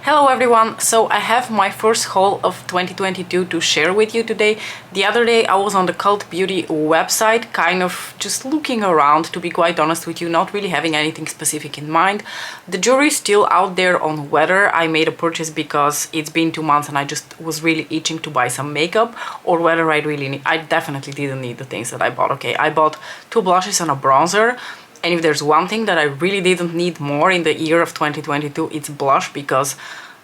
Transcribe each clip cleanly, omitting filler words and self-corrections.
Hello everyone, so I have my first haul of 2022 to share with you today. The other day I was on the Cult Beauty website, kind of just looking around, to be quite honest with you, not really having anything specific in mind. The jury is still out there on whether I made a purchase because it's been 2 months and I just was really itching to buy some makeup, or whether I definitely didn't need the things that I bought. Okay, I bought 2 blushes and a bronzer. And if there's one thing that I really didn't need more in the year of 2022, it's blush, because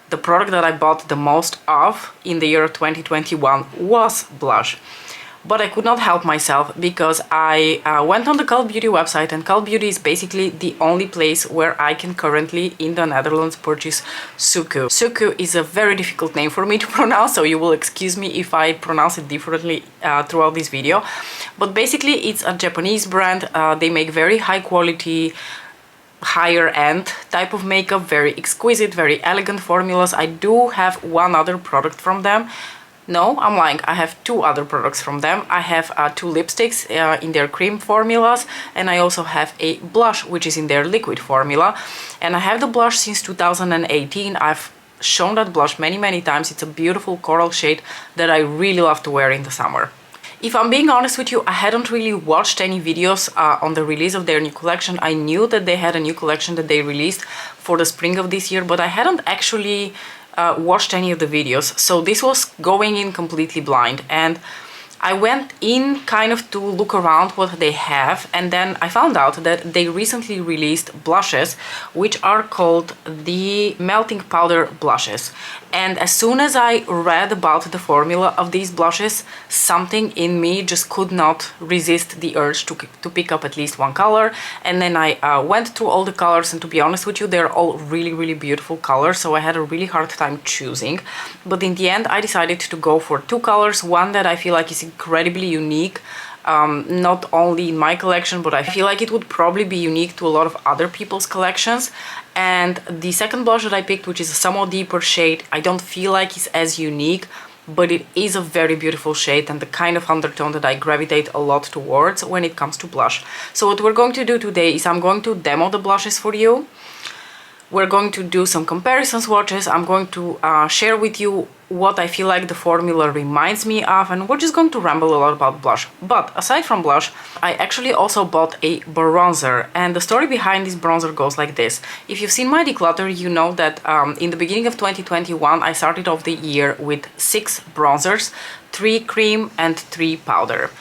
the product that I bought the most of in the year of 2021 was blush. But I could not help myself because I went on the Cult Beauty website, and Cult Beauty is basically the only place where I can currently in the Netherlands purchase Suqqu. Suqqu is a very difficult name for me to pronounce, so you will excuse me if I pronounce it differently throughout this video. But basically it's a Japanese brand. They make very high quality, higher end type of makeup, very exquisite, very elegant formulas. I do have one other product from them. No, I'm lying. I have 2 other products from them. I have 2 lipsticks in their cream formulas, and I also have a blush which is in their liquid formula. And I have the blush since 2018. I've shown that blush many times. It's a beautiful coral shade that I really love to wear in the summer. If I'm being honest with you, I hadn't really watched any videos on the release of their new collection. I knew that they had a new collection that they released for the spring of this year, but I hadn't actually watched any of the videos. So this was going in completely blind, and I went in kind of to look around what they have, and then I found out that they recently released blushes which are called the melting powder blushes. And as soon as I read about the formula of these blushes, something in me just could not resist the urge to pick up at least one color. And then I went through all the colors, and to be honest with you, they're all really beautiful colors, so I had a really hard time choosing. But in the end I decided to go for 2 colors, one that I feel like is incredibly unique, not only in my collection, but I feel like it would probably be unique to a lot of other people's collections. And the second blush that I picked, which is a somewhat deeper shade, I don't feel like it's as unique, but it is a very beautiful shade and the kind of undertone that I gravitate a lot towards when it comes to blush. So what we're going to do today is I'm going to demo the blushes for you. We're going to do some comparison swatches. I'm going to share with you what I feel like the formula reminds me of, and we're just going to ramble a lot about blush. But aside from blush, I actually also bought a bronzer, and the story behind this bronzer goes like this. If you've seen my declutter, you know that in the beginning of 2021 I started off the year with 6 bronzers, 3 cream and 3 powder.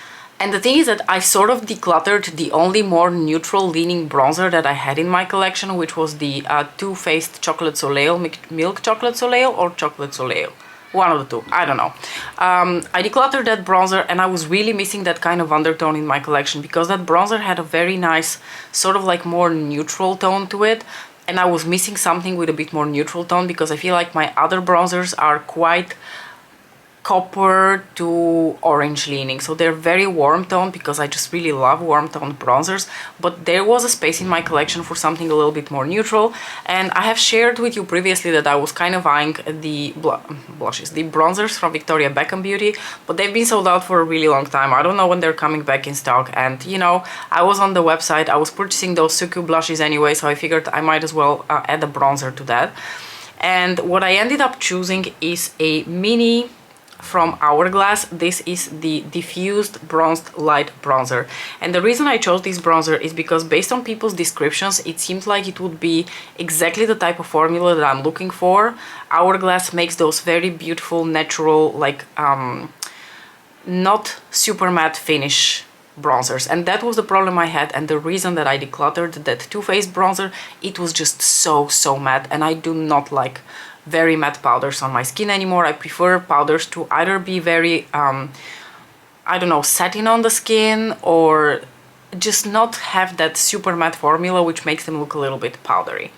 And the thing is that I sort of decluttered the only more neutral leaning bronzer that I had in my collection, which was the Too Faced Chocolate Soleil, Milk Chocolate Soleil or Chocolate Soleil. One of the two, I don't know. I decluttered that bronzer, and I was really missing that kind of undertone in my collection, because that bronzer had a very nice sort of like more neutral tone to it. And I was missing something with a bit more neutral tone, because I feel like my other bronzers are quite copper to orange leaning, so they're very warm toned, because I just really love warm toned bronzers. But there was a space in my collection for something a little bit more neutral, and I have shared with you previously that I was kind of eyeing the blushes, the bronzers from Victoria Beckham Beauty, but they've been sold out for a really long time. I don't know when they're coming back in stock, and you know, I was on the website, I was purchasing those Suqqu blushes anyway, so I figured I might as well add a bronzer to that. And what I ended up choosing is a mini from Hourglass. This is the Diffused Bronzed Light Bronzer, and the reason I chose this bronzer is because based on people's descriptions, it seems like it would be exactly the type of formula that I'm looking for. Hourglass makes those very beautiful, natural, like not super matte finish bronzers, and that was the problem I had, and the reason that I decluttered that Too Faced bronzer. It was just so matte, and I do not like very matte powders on my skin anymore. I prefer powders to either be very I don't know, satin on the skin, or just not have that super matte formula which makes them look a little bit powdery.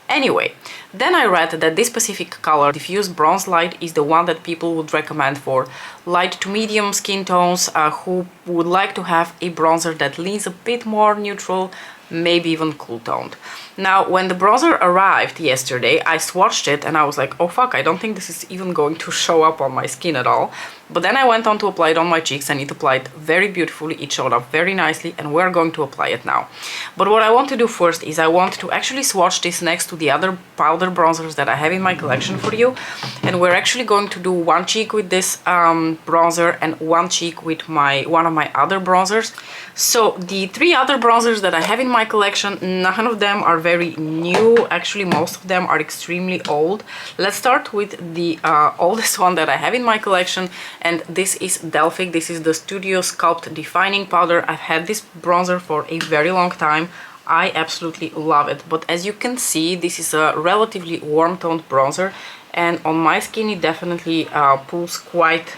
Anyway, then I read that this specific color, Diffused Bronze Light, is the one that people would recommend for light to medium skin tones who would like to have a bronzer that leans a bit more neutral, maybe even cool toned. Now, when the bronzer arrived yesterday, I swatched it and I was like, oh fuck, I don't think this is even going to show up on my skin at all. But then I went on to apply it on my cheeks and it applied very beautifully. It showed up very nicely and we're going to apply it now. But what I want to do first is I want to actually swatch this next to the other powder bronzers that I have in my collection for you. And we're actually going to do one cheek with this bronzer and one cheek with one of my other bronzers. So the 3 other bronzers that I have in my collection, none of them are very new. Actually, most of them are extremely old. Let's start with the oldest one that I have in my collection, and this is Delphic. This is the Studio Sculpt Defining Powder. I've had this bronzer for a very long time. I absolutely love it, but as you can see, this is a relatively warm toned bronzer, and on my skin it definitely pulls quite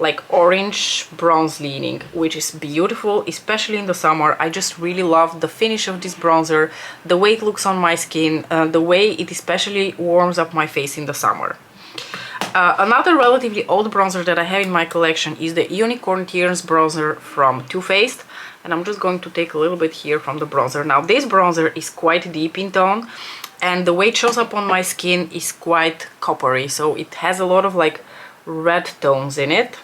like orange bronze leaning, which is beautiful, especially in the summer. I just really love the finish of this bronzer, the way it looks on my skin, the way it especially warms up my face in the summer. Another relatively old bronzer that I have in my collection is the Unicorn Tears bronzer from Too Faced, and I'm just going to take a little bit here from the bronzer. Now this bronzer is quite deep in tone, and the way it shows up on my skin is quite coppery, so it has a lot of like red tones in it.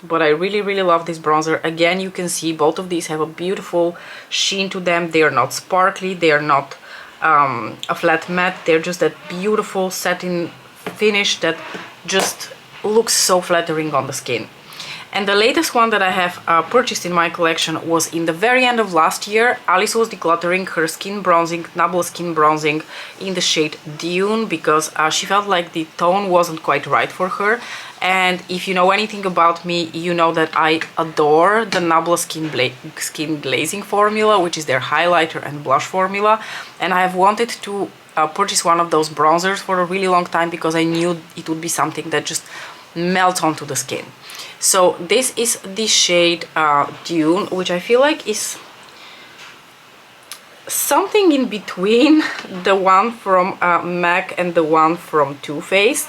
But I really love this bronzer. Again, you can see both of these have a beautiful sheen to them. They are not sparkly, they are not a flat matte, they're just that beautiful satin finish that just looks so flattering on the skin. And the latest one that I have purchased in my collection was in the very end of last year. Alice was decluttering her skin bronzing, nabla skin bronzing in the shade Dune, because she felt like the tone wasn't quite right for her. And if you know anything about me, you know that I adore the Nabla skin glazing formula, which is their highlighter and blush formula. And I have wanted to purchase one of those bronzers for a really long time because I knew it would be something that just melts onto the skin. So this is the shade Dune, which I feel like is something in between the one from MAC and the one from Too Faced.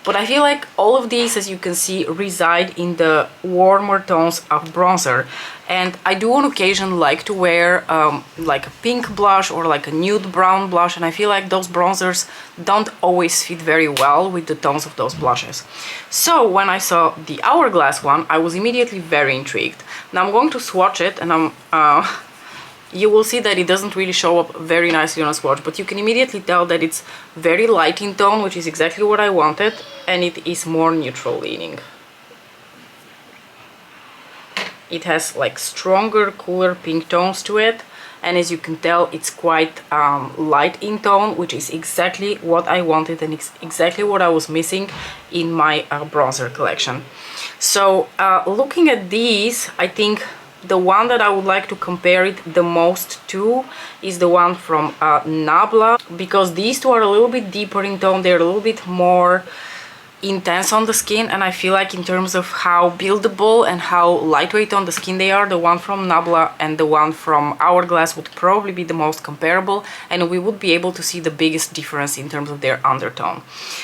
But I feel like all of these, as you can see, reside in the warmer tones of bronzer. And I do on occasion like to wear like a pink blush or like a nude brown blush, and I feel like those bronzers don't always fit very well with the tones of those blushes. So when I saw the Hourglass one, I was immediately very intrigued. Now I'm going to swatch it, and you will see that it doesn't really show up very nicely on a swatch, but you can immediately tell that it's very light in tone, which is exactly what I wanted, and it is more neutral leaning. It has like stronger, cooler pink tones to it, and as you can tell, it's quite light in tone, which is exactly what I wanted and exactly what I was missing in my bronzer collection. So looking at these, I think the one that I would like to compare it the most to is the one from Nabla, because these two are a little bit deeper in tone, they're a little bit more intense on the skin, and I feel like in terms of how buildable and how lightweight on the skin they are, the one from Nabla and the one from Hourglass would probably be the most comparable, and we would be able to see the biggest difference in terms of their undertone.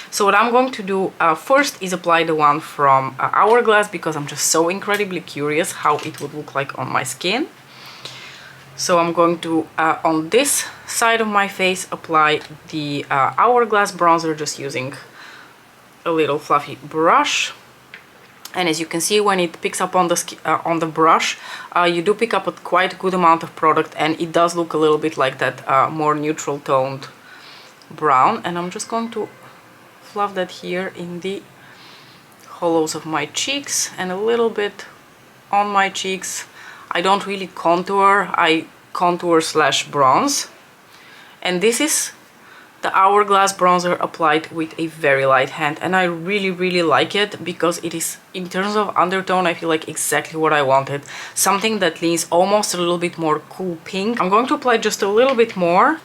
So what I'm going to do first is apply the one from Hourglass, because I'm just so incredibly curious how it would look like on my skin. So I'm going to, on this side of my face, apply the Hourglass bronzer, just using a little fluffy brush. And as you can see, when it picks up on the brush, you do pick up a quite good amount of product, and it does look a little bit like that more neutral toned brown. And I'm just going to fluff that here in the hollows of my cheeks and a little bit on my cheeks. I don't really contour, I contour / bronze. And this is the Hourglass bronzer applied with a very light hand, and I really like it, because it is, in terms of undertone, I feel like exactly what I wanted. Something that leans almost a little bit more cool pink. I'm going to apply just a little bit more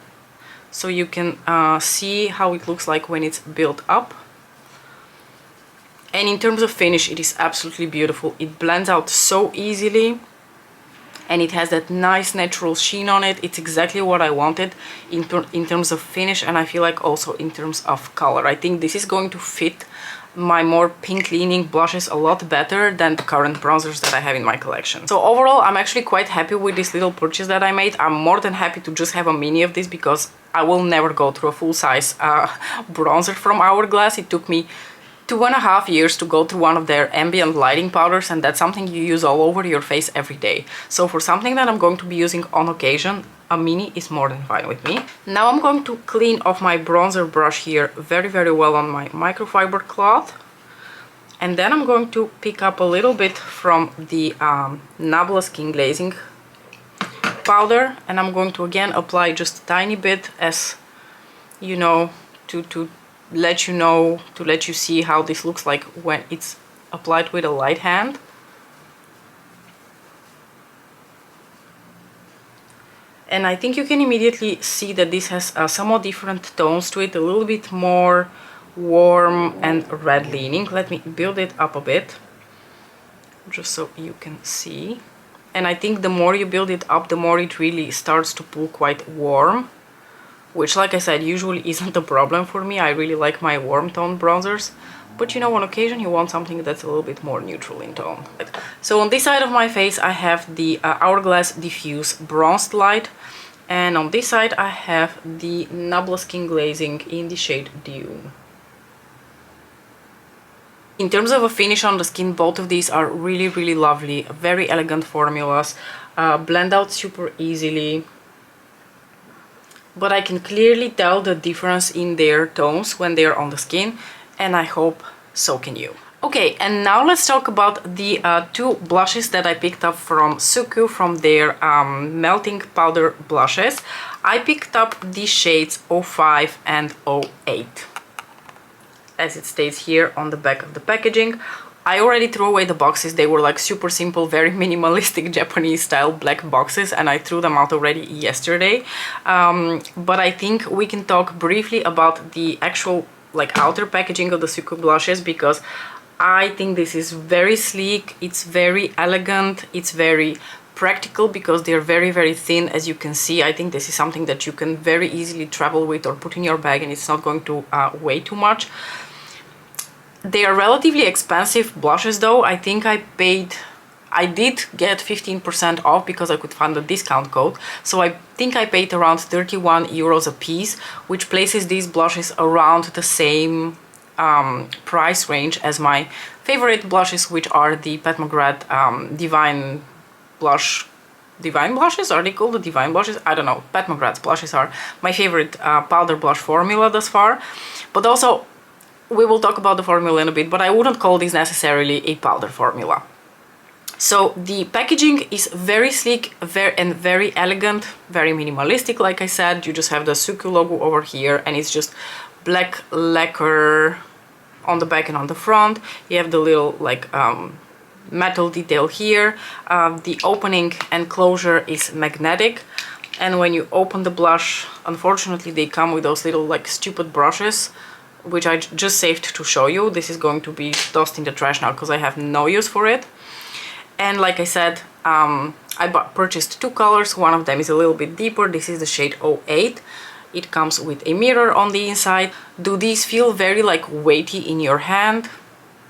so you can see how it looks like when it's built up. And in terms of finish, it is absolutely beautiful. It blends out so easily, and it has that nice natural sheen on it. It's exactly what I wanted in terms of finish, and I feel like also in terms of color. I think this is going to fit my more pink leaning blushes a lot better than the current bronzers that I have in my collection. So overall, I'm actually quite happy with this little purchase that I made. I'm more than happy to just have a mini of this, because I will never go through a full-size bronzer from Hourglass. It took me 2.5 years to go through one of their ambient lighting powders, and that's something you use all over your face every day. So for something that I'm going to be using on occasion, a mini is more than fine with me. Now I'm going to clean off my bronzer brush here very well on my microfiber cloth. And then I'm going to pick up a little bit from the Nabla Skin Glazing powder, and I'm going to again apply just a tiny bit, as you know, to let you see how this looks like when it's applied with a light hand. And I think you can immediately see that this has somewhat different tones to it, a little bit more warm and red leaning. Let me build it up a bit just so you can see. And I think the more you build it up, the more it really starts to pull quite warm, which, like I said, usually isn't a problem for me. I really like my warm tone bronzers, but you know, on occasion you want something that's a little bit more neutral in tone. So on this side of my face I have the Hourglass Diffused Bronzed Light, and on this side I have the Nabla Skin Glazing in the shade Dune. In terms of a finish on the skin, both of these are really lovely, very elegant formulas, blend out super easily. But I can clearly tell the difference in their tones when they're on the skin, and I hope so can you. Okay, and now let's talk about the two blushes that I picked up from Suqqu, from their melting powder blushes. I picked up the shades 05 and 08, as it states here on the back of the packaging. I already threw away the boxes. They were like super simple, very minimalistic Japanese style black boxes, and I threw them out already yesterday. But I think we can talk briefly about the actual like outer packaging of the Suqqu blushes, because I think this is very sleek, it's very elegant, it's very practical because they're very thin, as you can see. I think this is something that you can very easily travel with or put in your bag, and it's not going to weigh too much. They are relatively expensive blushes though. I think I did get 15% off because I could find a discount code. So I think I paid around 31 euros a piece, which places these blushes around the same price range as my favorite blushes, which are the Pat McGrath Divine blushes. Are they called the Divine blushes? I don't know. Pat McGrath's blushes are my favorite powder blush formula thus far. But also, we will talk about the formula in a bit, but I wouldn't call this necessarily a powder formula. So the packaging is very sleek and very elegant, very minimalistic. Like I said, you just have the Suqqu logo over here, and it's just black lacquer on the back and on the front. You have the little like metal detail here. The opening and closure is magnetic, and when you open the blush, unfortunately they come with those little like stupid brushes, which I just saved to show you. This is going to be tossed in the trash now because I have no use for it. And like I said, I purchased two colors. One of them is a little bit deeper. This is the shade 08. It comes with a mirror on the inside. Do these feel very like weighty in your hand?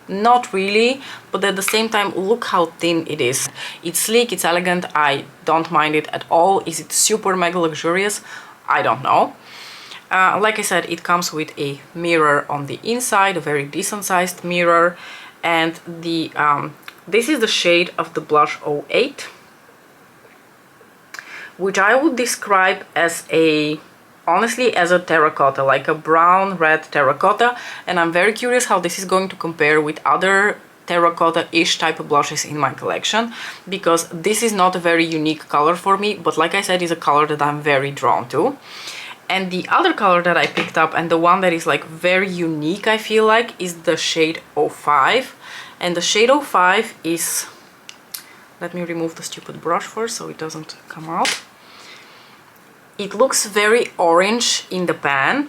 Not really, but at the same time, look how thin it is. It's sleek, it's elegant. I don't mind it at all. Is it super mega luxurious? I don't know. Like I said, it comes with a mirror on the inside, a very decent sized mirror, and the this is the shade of the blush 08, which I would describe as honestly as a terracotta, like a brown red terracotta, and I'm very curious how this is going to compare with other terracotta-ish type of blushes in my collection, because this is not a very unique color for me, but like I said, is a color that I'm very drawn to. And the other color that I picked up, and the one that is like very unique, I feel like, is the shade 05. And the shade 05 is, let me remove the stupid brush first so it doesn't come out. It looks very orange in the pan,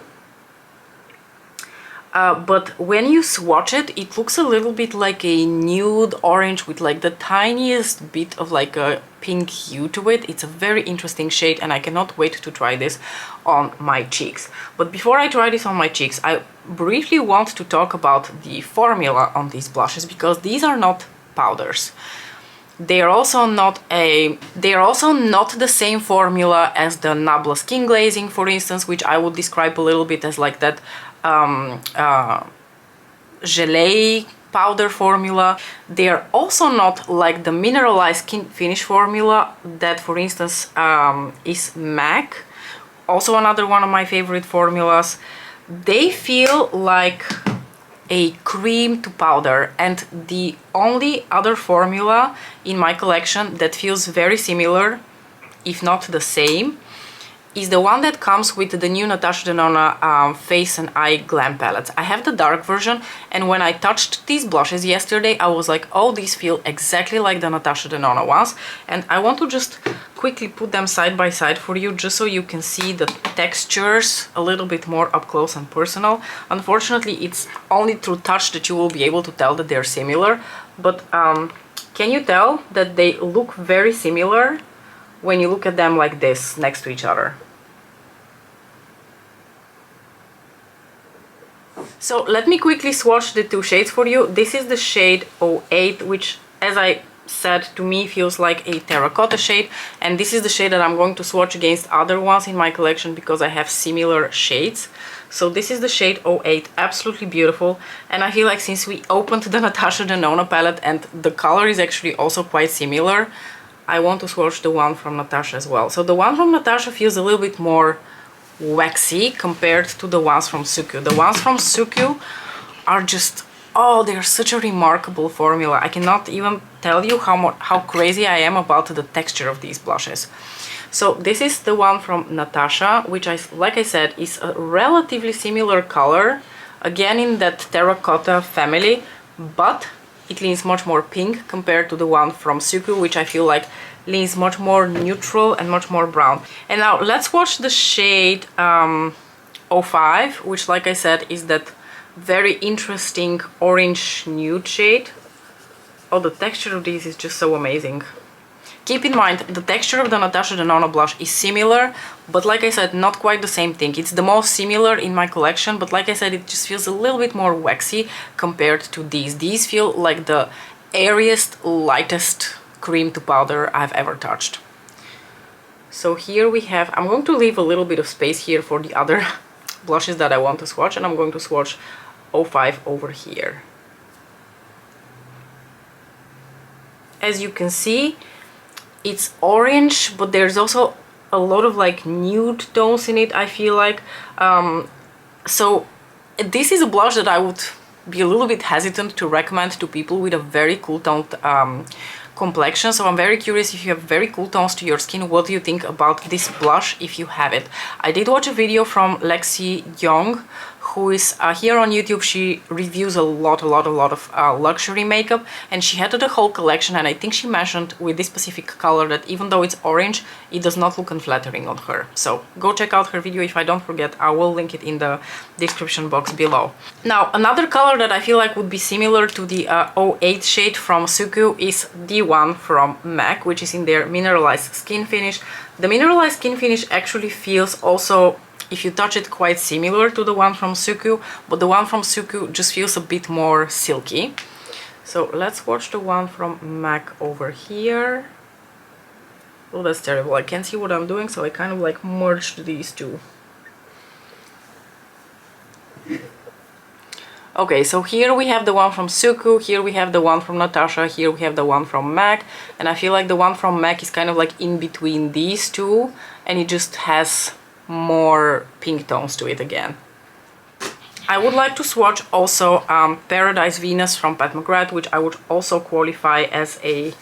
but when you swatch it, it looks a little bit like a nude orange with like the tiniest bit of like a pink hue to it. It's a very interesting shade, and I cannot wait to try this on my cheeks. But before I try this on my cheeks, I briefly want to talk about the formula on these blushes, because these are not powders. They are also not the same formula as the Nabla Skin Glazing, for instance, which I would describe a little bit as like that gelée powder formula. They are also not like the mineralized skin finish formula that, for instance, is MAC. Also another one of my favorite formulas. They feel like a cream to powder, and the only other formula in my collection that feels very similar, if not the same, is the one that comes with the new Natasha Denona Face and Eye Glam palettes. I have the dark version, and when I touched these blushes yesterday, I was like, oh, these feel exactly like the Natasha Denona ones. And I want to just quickly put them side by side for you, just so you can see the textures a little bit more up close and personal. Unfortunately, it's only through touch that you will be able to tell that they're similar, but can you tell that they look very similar when you look at them like this next to each other? So let me quickly swatch the two shades for you. This is the shade 08, which, as I said, to me feels like a terracotta shade, and this is the shade that I'm going to swatch against other ones in my collection because I have similar shades. So this is the shade 08, absolutely beautiful, and I feel like since we opened the Natasha Denona palette and the color is actually also quite similar, I want to swatch the one from Natasha as well. So the one from Natasha feels a little bit more waxy compared to the ones from Suqqu. The ones from Suqqu are just, oh, they're such a remarkable formula. I cannot even tell you how crazy I am about the texture of these blushes. So this is the one from Natasha, which, like I said, is a relatively similar color, again in that terracotta family, but it leans much more pink compared to the one from Suqqu, which I feel like leans much more neutral and much more brown. And now let's watch the shade 05, which, like I said, is that very interesting orange nude shade. Oh, the texture of this is just so amazing. Keep in mind, the texture of the Natasha Denona blush is similar, but like I said, not quite the same thing. It's the most similar in my collection, but like I said, it just feels a little bit more waxy compared to these. These feel like the airiest, lightest cream to powder I've ever touched. So here we have, I'm going to leave a little bit of space here for the other blushes that I want to swatch, and I'm going to swatch 05 over here. As you can see, it's orange, but there's also a lot of like nude tones in it, I feel like. So this is a blush that I would be a little bit hesitant to recommend to people with a very cool toned complexion. So I'm very curious, if you have very cool tones to your skin, what do you think about this blush if you have it? I did watch a video from Lexi Young, who is here on YouTube. She reviews a lot of luxury makeup, and she had the whole collection, and I think she mentioned with this specific color that even though it's orange, it does not look unflattering on her. So go check out her video. If I don't forget, I will link it in the description box below. Now, another color that I feel like would be similar to the 08 shade from Suqqu is the one from MAC, which is in their mineralized skin finish. The mineralized skin finish actually feels also, if you touch it, quite similar to the one from Suqqu, but the one from Suqqu just feels a bit more silky. So let's watch the one from MAC over here. Oh, that's terrible. I can't see what I'm doing, so I kind of like merged these two. Okay, so here we have the one from Suqqu, here we have the one from Natasha, here we have the one from MAC, and I feel like the one from MAC is kind of like in between these two, and it just has more pink tones to it again. I would like to swatch also Paradise Venus from Pat McGrath, which I would also qualify as a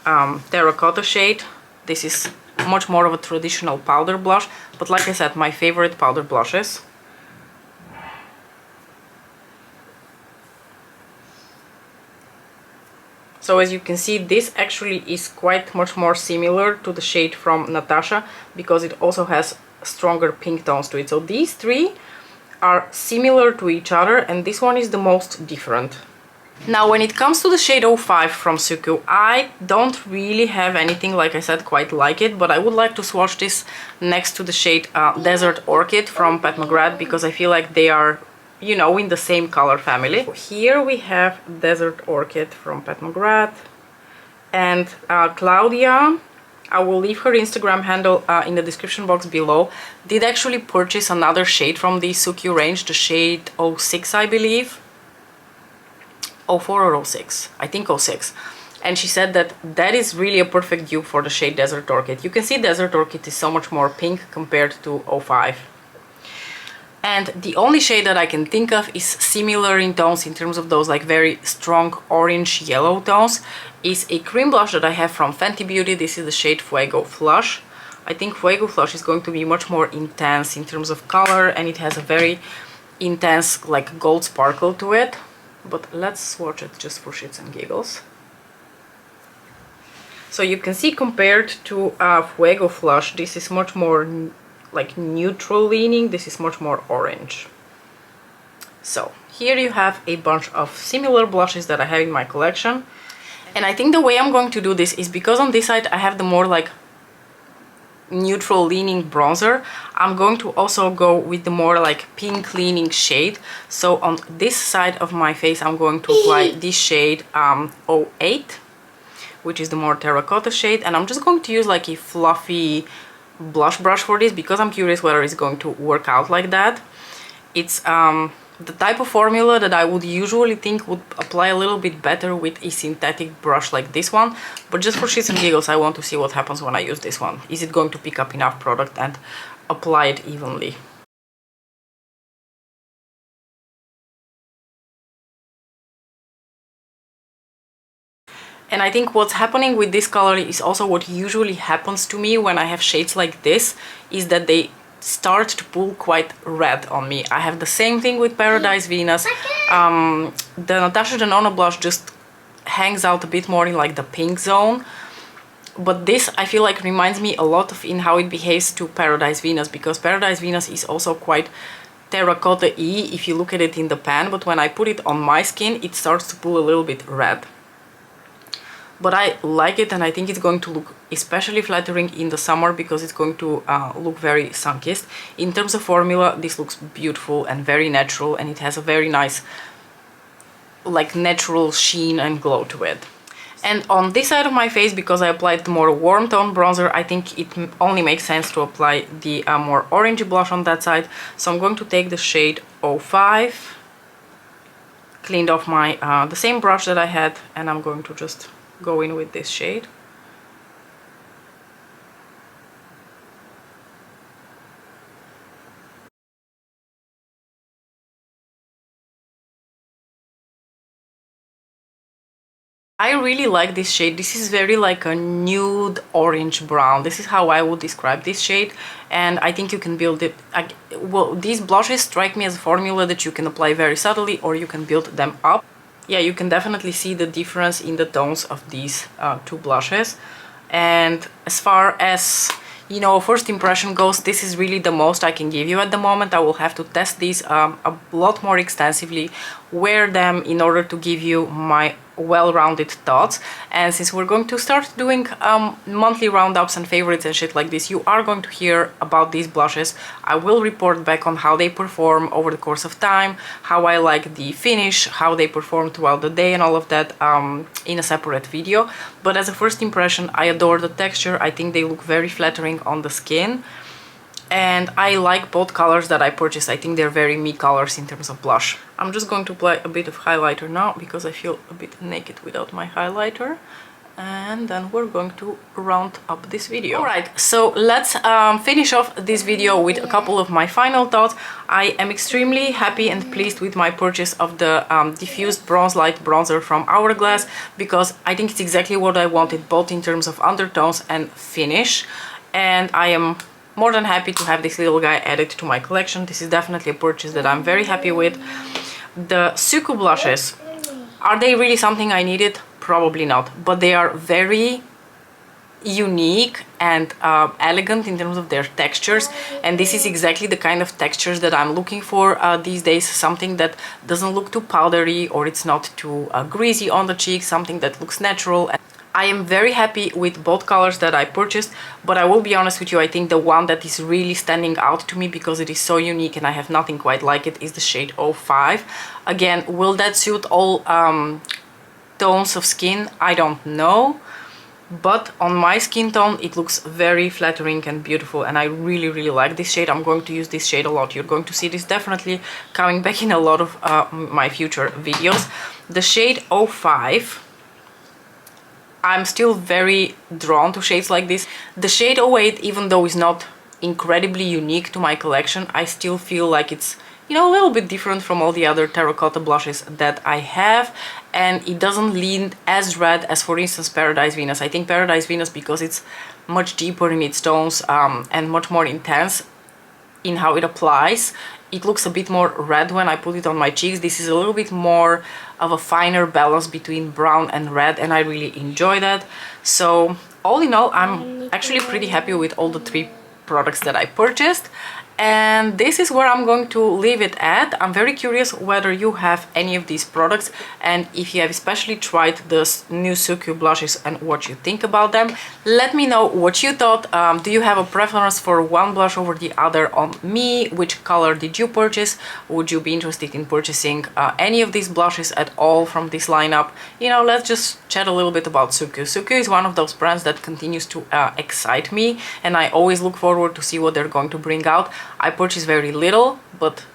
terracotta shade. This is much more of a traditional powder blush, but like I said, my favorite powder blushes. So as you can see, this actually is quite much more similar to the shade from Natasha, because it also has stronger pink tones to it. So these three are similar to each other, and this one is the most different. Now, when it comes to the shade 05 from Suqqu, I don't really have anything, like I said, quite like it, but I would like to swatch this next to the shade Desert Orchid from Pat McGrath, because I feel like they are, you know, in the same color family. Here we have Desert Orchid from Pat McGrath, and Claudia, I will leave her Instagram handle in the description box below, did actually purchase another shade from the Suqqu range, the shade 06, I believe. 04 or 06, I think 06. And she said that that is really a perfect dupe for the shade Desert Orchid. You can see Desert Orchid is so much more pink compared to 05. And the only shade that I can think of is similar in tones in terms of those like very strong orange yellow tones is a cream blush that I have from Fenty Beauty. This is the shade Fuego Flush. I think Fuego Flush is going to be much more intense in terms of color, and it has a very intense like gold sparkle to it. But let's swatch it just for shits and giggles. So you can see compared to Fuego Flush, this is much more like neutral leaning, this is much more orange. So here you have a bunch of similar blushes that I have in my collection, and I think the way I'm going to do this is because on this side I have the more like neutral leaning bronzer, I'm going to also go with the more like pink leaning shade. So on this side of my face I'm going to apply this shade 08, which is the more terracotta shade, and I'm just going to use like a fluffy blush brush for this because I'm curious whether it's going to work out like that. It's the type of formula that I would usually think would apply a little bit better with a synthetic brush like this one, but just for shits and giggles I want to see what happens when I use this one. Is it going to pick up enough product and apply it evenly? And I think what's happening with this color is also what usually happens to me when I have shades like this, is that they start to pull quite red on me. I have the same thing with Paradise Venus. The Natasha Denona blush just hangs out a bit more in like the pink zone. But this I feel like reminds me a lot of in how it behaves to Paradise Venus, because Paradise Venus is also quite terracotta-y if you look at it in the pan, but when I put it on my skin it starts to pull a little bit red. But I like it, and I think it's going to look especially flattering in the summer because it's going to look very sun-kissed. In terms of formula, this looks beautiful and very natural, and it has a very nice like natural sheen and glow to it. And on this side of my face, because I applied the more warm tone bronzer, I think it only makes sense to apply the more orangey blush on that side. So I'm going to take the shade 05, cleaned off my the same brush that I had, and I'm going to just go in with this shade. I really like this shade. This is very like a nude orange brown. This is how I would describe this shade, and I think you can build it. Well, these blushes strike me as a formula that you can apply very subtly, or you can build them up. Yeah, you can definitely see the difference in the tones of these two blushes. And as far as, you know, first impression goes, this is really the most I can give you at the moment. I will have to test these a lot more extensively, wear them in order to give you my well-rounded thoughts. And since we're going to start doing monthly roundups and favorites and shit like this, you are going to hear about these blushes. I will report back on how they perform over the course of time, how I like the finish, how they perform throughout the day, and all of that in a separate video. But as a first impression, I adore the texture. I think they look very flattering on the skin, and I like both colors that I purchased. I think they're very me colors in terms of blush. I'm just going to apply a bit of highlighter now because I feel a bit naked without my highlighter, and then we're going to round up this video. Alright, so let's finish off this video with a couple of my final thoughts. I am extremely happy and pleased with my purchase of the Diffused Bronze Light Bronzer from Hourglass, because I think it's exactly what I wanted, both in terms of undertones and finish, and I am more than happy to have this little guy added to my collection. This is definitely a purchase that I'm very happy with. The Suqqu blushes, are they really something I needed? Probably not, but they are very unique and elegant in terms of their textures, and this is exactly the kind of textures that I'm looking for these days. Something that doesn't look too powdery, or it's not too greasy on the cheeks, something that looks natural. I am very happy with both colors that I purchased, but I will be honest with you, I think the one that is really standing out to me because it is so unique and I have nothing quite like it is the shade 05. Again, will that suit all tones of skin? I don't know, but on my skin tone it looks very flattering and beautiful, and I really like this shade. I'm going to use this shade a lot. You're going to see this definitely coming back in a lot of my future videos. The shade 05. I'm still very drawn to shades like this. The shade 08, even though it's not incredibly unique to my collection, I still feel like it's, you know, a little bit different from all the other terracotta blushes that I have, and it doesn't lean as red as, for instance, Paradise Venus. I think Paradise Venus, because it's much deeper in its tones and much more intense in how it applies, it looks a bit more red when I put it on my cheeks. This is a little bit more of a finer balance between brown and red, and I really enjoy that. So all in all, I'm actually pretty happy with all the 3 products that I purchased, and this is where I'm going to leave it at. I'm very curious whether you have any of these products, and if you have especially tried the new Suqqu blushes and what you think about them. Let me know what you thought. Do you have a preference for one blush over the other on me? Which color did you purchase? Would you be interested in purchasing any of these blushes at all from this lineup? You know, let's just chat a little bit about Suqqu. Suqqu is one of those brands that continues to excite me, and I always look forward to see what they're going to bring out. I purchase very little, but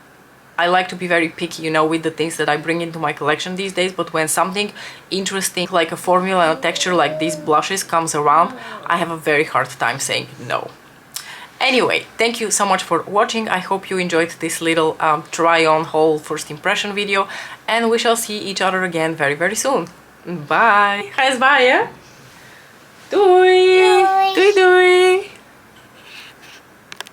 I like to be very picky, you know, with the things that I bring into my collection these days. But when something interesting like a formula and a texture like these blushes comes around, I have a very hard time saying no. Anyway, thank you so much for watching. I hope you enjoyed this little try-on haul first impression video, and we shall see each other again very, very soon. Bye! Ga eens baaien? Doei! Doei doei!